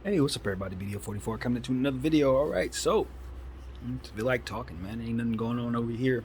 Hey, what's up, everybody? BDF 44 coming into another video. All right, so feel like talking, man. Ain't nothing going on over here.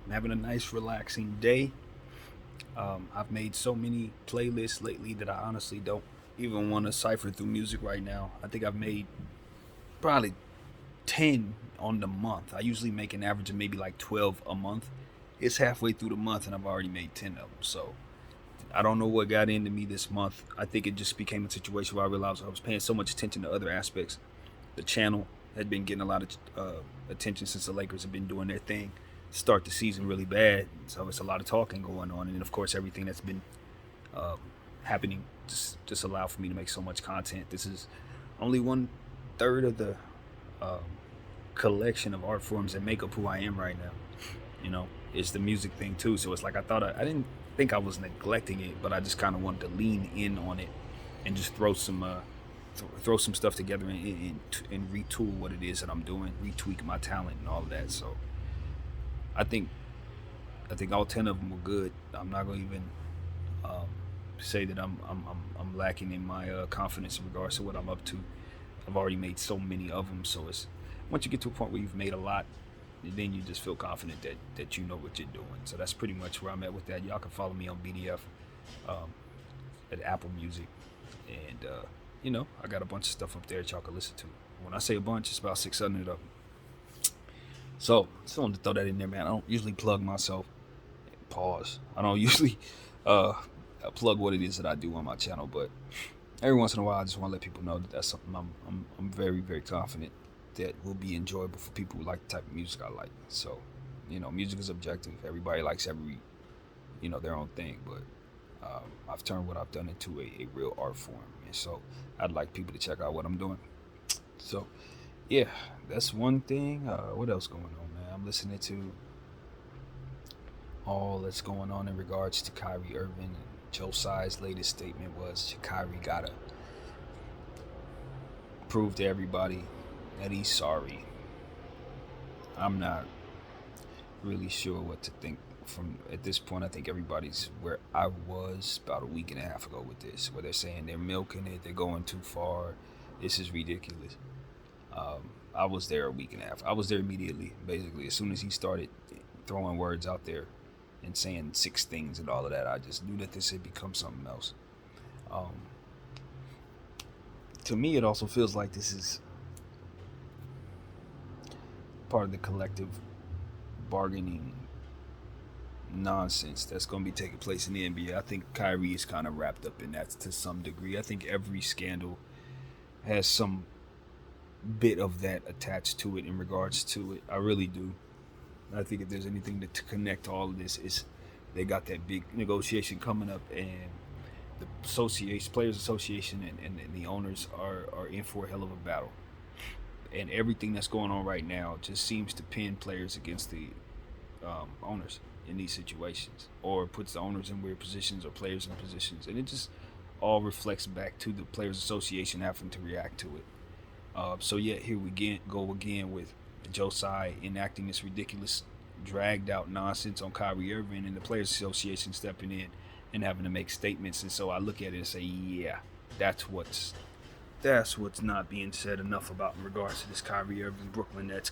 I'm having a nice, relaxing day. I've made so many playlists lately that I honestly don't even want to cipher through music right now. I think I've made probably 10 on the month. I usually make an average of maybe like 12 a month. It's halfway through the month, and I've already made 10 of them. So I don't know what got into me this month. I think it just became a situation where I realized I was paying so much attention to other aspects. The channel had been getting a lot of attention since the Lakers have been doing their thing. Start the season really bad, so it's a lot of talking going on, and then of course everything that's been uh, happening just allowed for me to make so much content. This is only 1/3 of the um, collection of art forms that make up who I am right now. It's the music thing too. So it's like I didn't think I was neglecting it, but I just kind of wanted to lean in on it and just throw some stuff together and retool what it is that I'm doing, retweak my talent and all of that. So I think I think all 10 of them were good. I'm not gonna even um, say that I'm lacking in my confidence in regards to what I'm up to. I've already made so many of them, so it's once you get to a point where you've made a lot, then you just feel confident that you know what you're doing. So that's pretty much where I'm at with that. Y'all can follow me on BDF um, at Apple Music, and I got a bunch of stuff up there that y'all can listen to. When I say a bunch, it's about 600 of them. So just wanted to throw that in there, man. I don't usually plug myself. Pause. I don't usually uh, plug what it is that I do on my channel, but every once in a while, I just want to let people know that that's something I'm very, very confident that will be enjoyable for people who like the type of music I like. So, music is objective. Everybody likes their own thing, but I've turned what I've done into a real art form, and so I'd like people to check out what I'm doing. So, yeah, that's one thing. What else going on, man? I'm listening to all that's going on in regards to Kyrie Irving. And Joe Tsai's latest statement was Kyrie gotta prove to everybody that he's sorry. I'm not really sure what to think from at this point. I think everybody's where I was about a week and a half ago with this, where they're saying they're milking it, they're going too far. This is ridiculous. I was there a week and a half. I was there immediately, basically. As soon as he started throwing words out there and saying six things and all of that, I just knew that this had become something else. Um, to me, it also feels like this is part of the collective bargaining nonsense that's going to be taking place in the NBA. I think Kyrie is kind of wrapped up in that to some degree. I think every scandal has some bit of that attached to it in regards to it. I really do. I think if there's anything to connect all of this is they got that big negotiation coming up, and the players association and the owners are in for a hell of a battle. And everything that's going on right now just seems to pin players against the owners in these situations, or puts the owners in weird positions or players in positions, and it just all reflects back to the players association having to react to it. So yet here we go again with Joe Tsai enacting this ridiculous, dragged out nonsense on Kyrie Irving, and the Players Association stepping in and having to make statements. And so I look at it and say, yeah, that's what's not being said enough about in regards to this Kyrie Irving Brooklyn Nets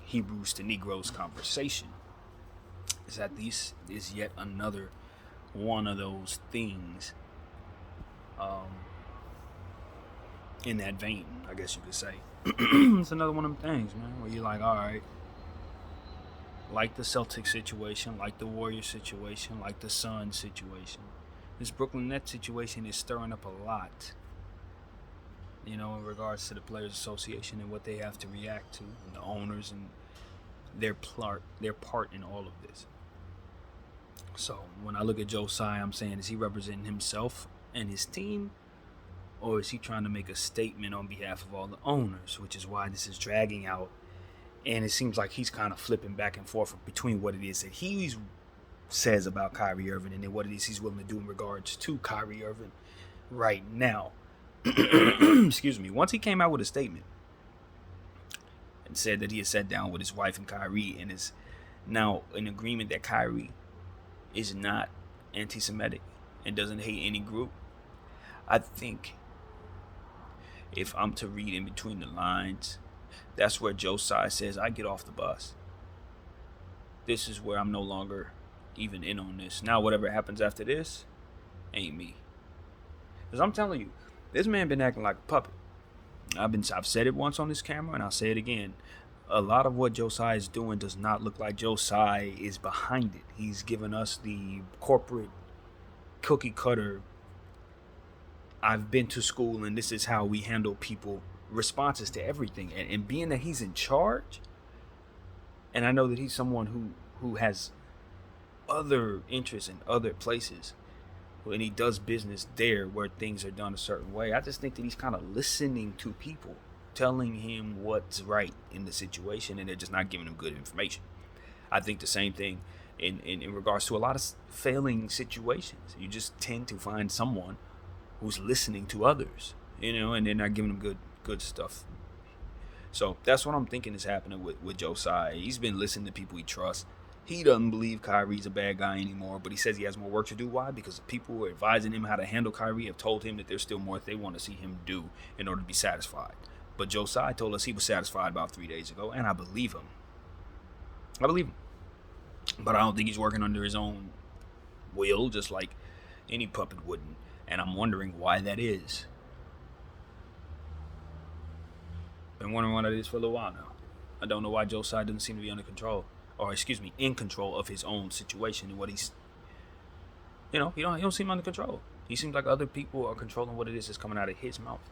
Hebrews to Negroes conversation. Is that this is yet another one of those things. In that vein, I guess you could say. It's another one of them things, man, where you're like, all right, like the Celtics situation, like the Warriors situation, like the Suns situation. This Brooklyn Nets situation is stirring up a lot, in regards to the Players Association and what they have to react to, and the owners and their part in all of this. So when I look at Joe Tsai, I'm saying, is he representing himself and his team? Or is he trying to make a statement on behalf of all the owners, which is why this is dragging out? And it seems like he's kind of flipping back and forth between what it is that he says about Kyrie Irving and then what it is he's willing to do in regards to Kyrie Irving right now. Excuse me. Once he came out with a statement and said that he had sat down with his wife and Kyrie and is now in agreement that Kyrie is not anti-Semitic and doesn't hate any group, I think if I'm to read in between the lines, that's where Josiah says, I get off the bus. This is where I'm no longer even in on this. Now whatever happens after this ain't me. Because I'm telling you, this man been acting like a puppet. I've said it once on this camera, and I'll say it again. A lot of what Josiah is doing does not look like Josiah is behind it. He's given us the corporate cookie cutter, I've been to school and this is how we handle people responses to everything. And being that he's in charge, and I know that he's someone who has other interests in other places, and he does business there where things are done a certain way, I just think that he's kind of listening to people, telling him what's right in the situation, and they're just not giving him good information. I think the same thing in regards to a lot of failing situations. You just tend to find someone who's listening to others, and they're not giving them good stuff. So that's what I'm thinking is happening with Josiah. He's been listening to people he trusts. He doesn't believe Kyrie's a bad guy anymore, but he says he has more work to do. Why? Because the people who are advising him how to handle Kyrie have told him that there's still more that they want to see him do in order to be satisfied. But Josiah told us he was satisfied about 3 days ago, and I believe him. But I don't think he's working under his own will, just like any puppet wouldn't. And I'm wondering why that is. Been wondering why that is for a little while now. I don't know why Josiah doesn't seem to be in control of his own situation and what he's, he don't seem under control. He seems like other people are controlling what it is that's coming out of his mouth.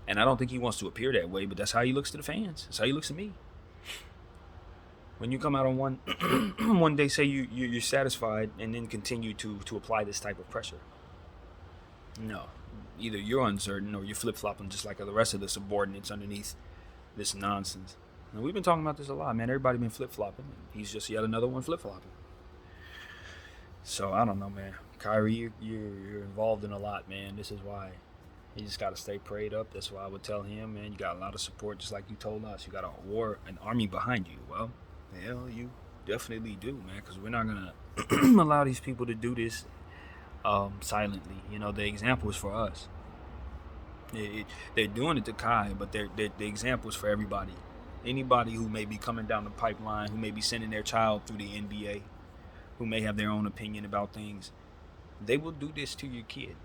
And I don't think he wants to appear that way, but that's how he looks to the fans. That's how he looks to me. When you come out on one day, say you're satisfied, and then continue to apply this type of pressure. No, either you're uncertain or you're flip-flopping just like the rest of the subordinates underneath this nonsense. And we've been talking about this a lot, man. Everybody been flip-flopping. He's just yet another one flip-flopping. So I don't know, man. Kyrie, you're involved in a lot, man. This is why you just got to stay prayed up. That's why I would tell him, man, you got a lot of support, just like you told us. You got an army behind you. Well, hell, you definitely do, man, because we're not going to allow these people to do this silently. The example is for us. They're doing it to Kai, but the example is for everybody. Anybody who may be coming down the pipeline, who may be sending their child through the NBA, who may have their own opinion about things, they will do this to your kid.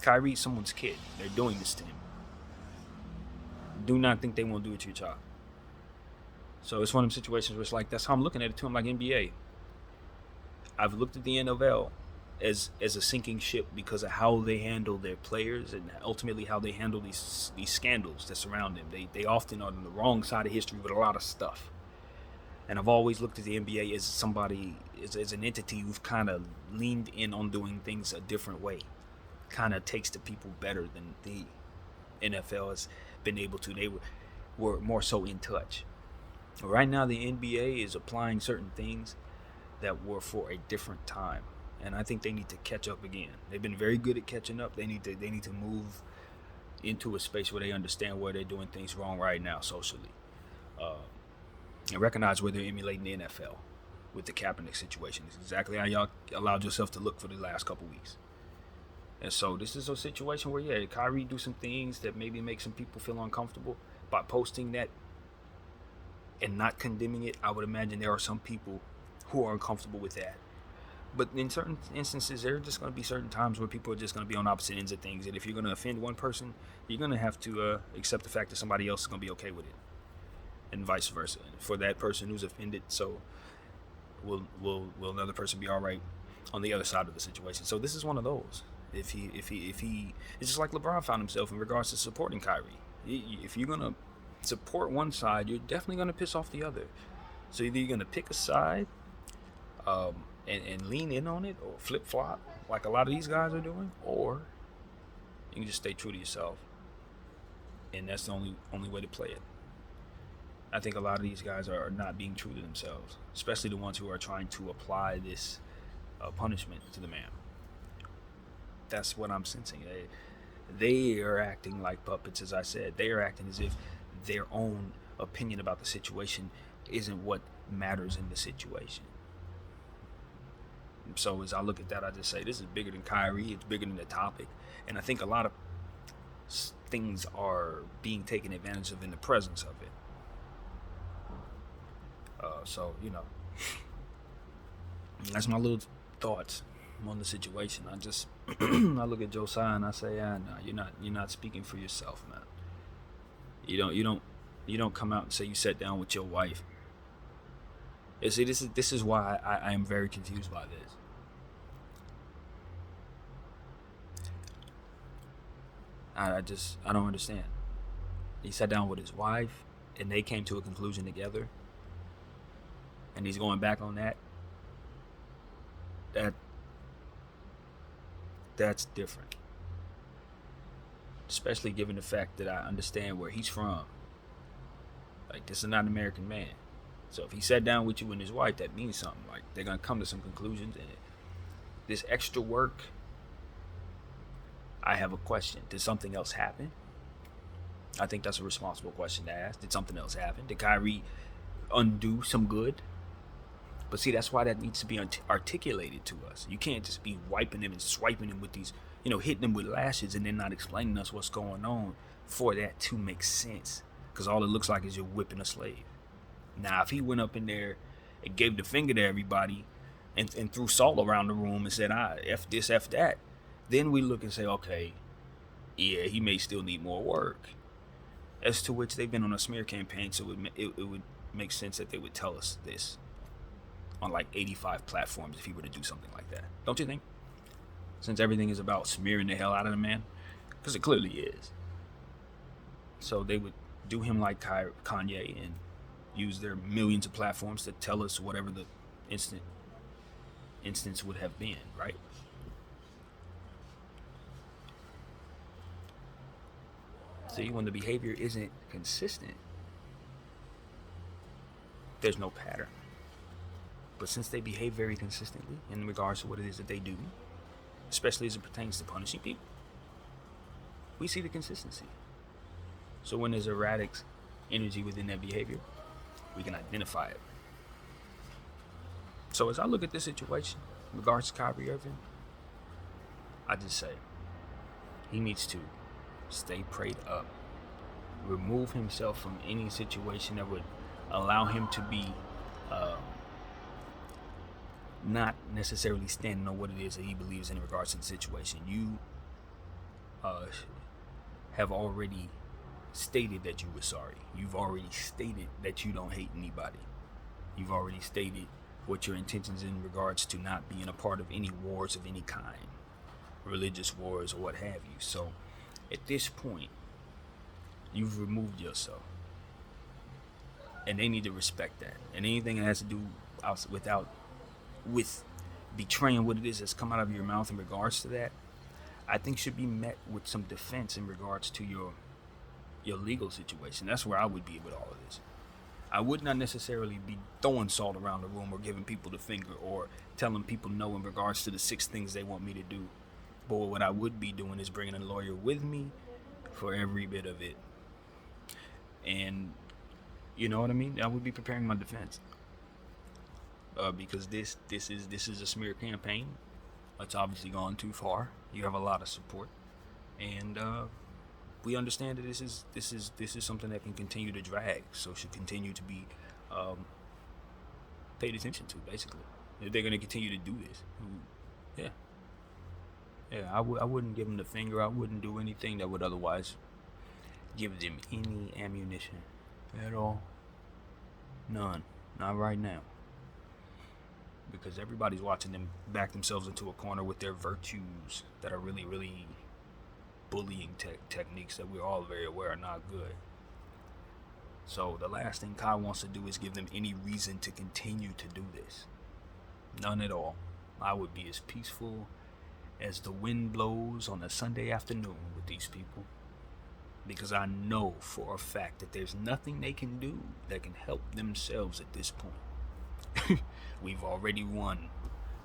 Kyrie's someone's kid. They're doing this to him. Do not think they won't do it to your child. So it's one of them situations where it's like, that's how I'm looking at it to him, like NBA. I've looked at the NFL as a sinking ship because of how they handle their players and ultimately how they handle these scandals that surround them. They often are on the wrong side of history with a lot of stuff. And I've always looked at the NBA as somebody, as an entity who've kind of leaned in on doing things a different way. Kind of takes the people better than the NFL has been able to. They were more so in touch. Right now, the NBA is applying certain things that were for a different time, and I think they need to catch up again. They've been very good at catching up. They need to move into a space where they understand where they're doing things wrong right now socially, and recognize where they're emulating the NFL with the Kaepernick situation. It's exactly how y'all allowed yourself to look for the last couple weeks. And so this is a situation where, Kyrie do some things that maybe make some people feel uncomfortable by posting that and not condemning it. I would imagine there are some people who are uncomfortable with that. But in certain instances, there are just going to be certain times where people are just going to be on opposite ends of things. And if you're going to offend one person, you're going to have to accept the fact that somebody else is going to be okay with it, and vice versa. And for that person who's offended, so will another person be all right on the other side of the situation? So this is one of those. If he, it's just like LeBron found himself in regards to supporting Kyrie. If you're going to support one side, you're definitely going to piss off the other. So either you're going to pick a side and lean in on it, or flip-flop like a lot of these guys are doing, or you can just stay true to yourself. And that's the only way to play it. I think a lot of these guys are not being true to themselves, especially the ones who are trying to apply this punishment to the man. That's what I'm sensing. They are acting like puppets, as I said. They are acting as if their own opinion about the situation isn't what matters in the situation. So as I look at that, I just say this is bigger than Kyrie. It's bigger than the topic, and I think a lot of things are being taken advantage of in the presence of it. So that's my little thoughts on the situation. I just I look at Josiah and I say, no, you're not speaking for yourself, man. You don't come out and say you sat down with your wife. You see, this is why I am very confused by this. I don't understand. He sat down with his wife and they came to a conclusion together, and he's going back on that. That's different. Especially given the fact that I understand where he's from. Like, this is not an American man. So if he sat down with you and his wife, that means something. Like, they're going to come to some conclusions. And this extra work, I have a question. Did something else happen? I think that's a responsible question to ask. Did something else happen? Did Kyrie undo some good? But see, that's why that needs to be articulated to us. You can't just be wiping him and swiping him with these, hitting him with lashes and then not explaining us what's going on for that to make sense. Because all it looks like is you're whipping a slave. Now, if he went up in there and gave the finger to everybody and threw salt around the room and said, F this, F that, then we look and say, okay, yeah, he may still need more work. As to which they've been on a smear campaign, so it would make sense that they would tell us this on like 85 platforms if he were to do something like that. Don't you think? Since everything is about smearing the hell out of the man. Because it clearly is. So they would do him like Kanye and use their millions of platforms to tell us whatever the instance would have been, right? See, when the behavior isn't consistent, there's no pattern. But since they behave very consistently in regards to what it is that they do, especially as it pertains to punishing people, we see the consistency. So when there's erratic energy within that behavior, we can identify it. So as I look at this situation in regards to Kyrie Irving, I just say he needs to stay prayed up, remove himself from any situation that would allow him to be not necessarily standing on what it is that he believes in regards to the situation. You have already stated that you were sorry. You've already stated that you don't hate anybody. You've already stated what your intentions in regards to not being a part of any wars of any kind, religious wars or what have you. So at this point, you've removed yourself, and they need to respect that. And anything that has to do with betraying what it is that's come out of your mouth in regards to that, I think should be met with some defense in regards to your legal situation. That's where I would be with all of this. I would not necessarily be throwing salt around the room or giving people the finger or telling people no in regards to the 6 things they want me to do. But what I would be doing is bringing a lawyer with me for every bit of it. And you know what I mean? I would be preparing my defense. Because this is a smear campaign. It's obviously gone too far. You have a lot of support, and we understand that this is something that can continue to drag. So should continue to be paid attention to. Basically, if they're going to continue to do this, I wouldn't give them the finger. I wouldn't do anything that would otherwise give them any ammunition at all. None. Not right now. Because everybody's watching them back themselves into a corner with their virtues that are really, really bullying techniques that we're all very aware are not good. So the last thing Kai wants to do is give them any reason to continue to do this. None at all. I would be as peaceful as the wind blows on a Sunday afternoon with these people. Because I know for a fact that there's nothing they can do that can help themselves at this point. We've already won.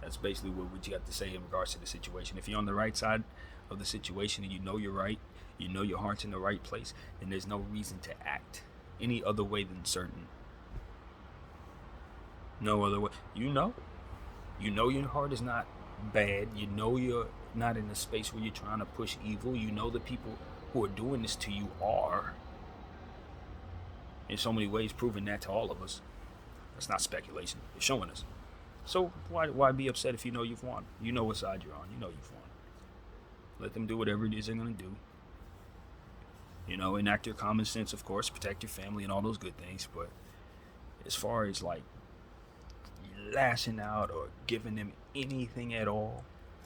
That's basically what you got to say in regards to the situation. If you're on the right side of the situation and you know you're right, you know your heart's in the right place, then there's no reason to act any other way than certain. No other way. You know. You know your heart is not bad. You know you're not in a space where you're trying to push evil. You know the people who are doing this to you are, in so many ways, proving that to all of us. That's not speculation. It's showing us. So why be upset if you know you've won? You know what side you're on. You know you've won. Let them do whatever it is they're going to do. You know, enact your common sense, of course, protect your family and all those good things. But as far as like lashing out or giving them anything at all,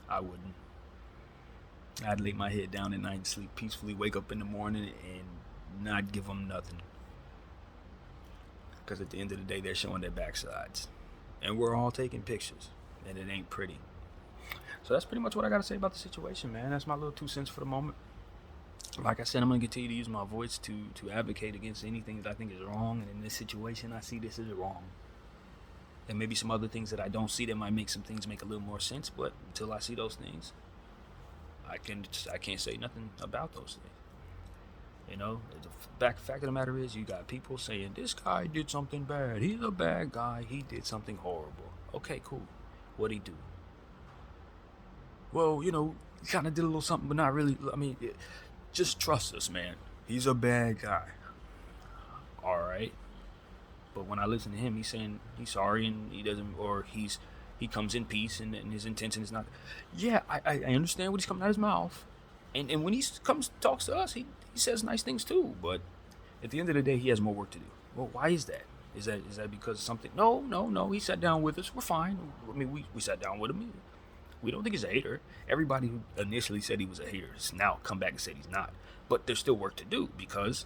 I wouldn't. I'd lay my head down at night and sleep peacefully, wake up in the morning and not give them nothing. Because at the end of the day, they're showing their backsides. And we're all taking pictures. And it ain't pretty. So that's pretty much what I got to say about the situation, man. That's my little 2 cents for the moment. Like I said, I'm going to continue to use my voice to advocate against anything that I think is wrong. And in this situation, I see this as wrong. And maybe some other things that I don't see that might make some things make a little more sense. But until I see those things, I can't say nothing about those things. You know, the fact of the matter is, you got people saying, this guy did something bad. He's a bad guy. He did something horrible. Okay, cool. What'd he do? Well, you know, he kind of did a little something, but not really. I mean, just trust us, man. He's a bad guy. All right. But when I listen to him, he's saying he's sorry and he doesn't, or he comes in peace and his intention is not. Yeah, I understand what he's coming out of his mouth. And when he talks to us, he says nice things too. But at the end of the day, he has more work to do. Well, why is that? Is that because of something? No. He sat down with us. We're fine. I mean, we sat down with him. We don't think he's a hater. Everybody who initially said he was a hater has now come back and said he's not. But there's still work to do because,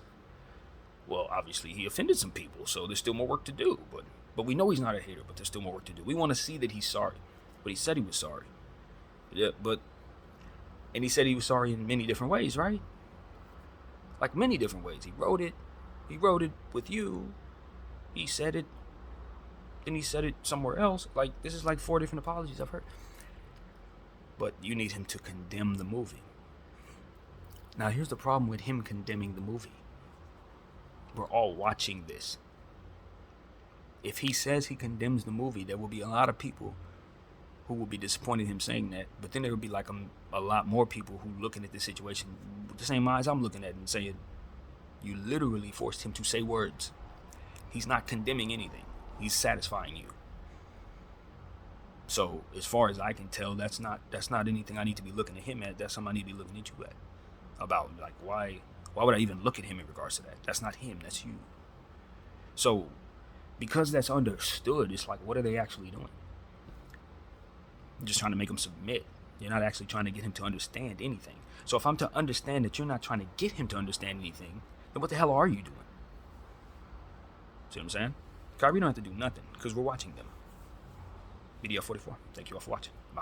well, obviously he offended some people. So there's still more work to do. But we know he's not a hater, but there's still more work to do. We want to see that he's sorry. But he said he was sorry. Yeah, and he said he was sorry in many different ways, right? Like many different ways. He wrote it with you. He said it. Then he said it somewhere else. Like, this is like 4 different apologies I've heard. But you need him to condemn the movie. Now, here's the problem with him condemning the movie. We're all watching this. If he says he condemns the movie, there will be a lot of people who will be disappointed in him saying that. But then there will be like a lot more people who looking at this situation with the same eyes I'm looking at and saying, you literally forced him to say words. He's not condemning anything. He's satisfying you. So as far as I can tell, that's not anything I need to be looking at him at. That's something I need to be looking at you at. About like why would I even look at him in regards to that? That's not him, that's you. So because that's understood, it's like, what are they actually doing? You're just trying to make him submit. You're not actually trying to get him to understand anything. So if I'm to understand that you're not trying to get him to understand anything, then what the hell are you doing? See what I'm saying? Kyrie don't have to do nothing because we're watching them. BDF 44. Thank you all for watching. Bye.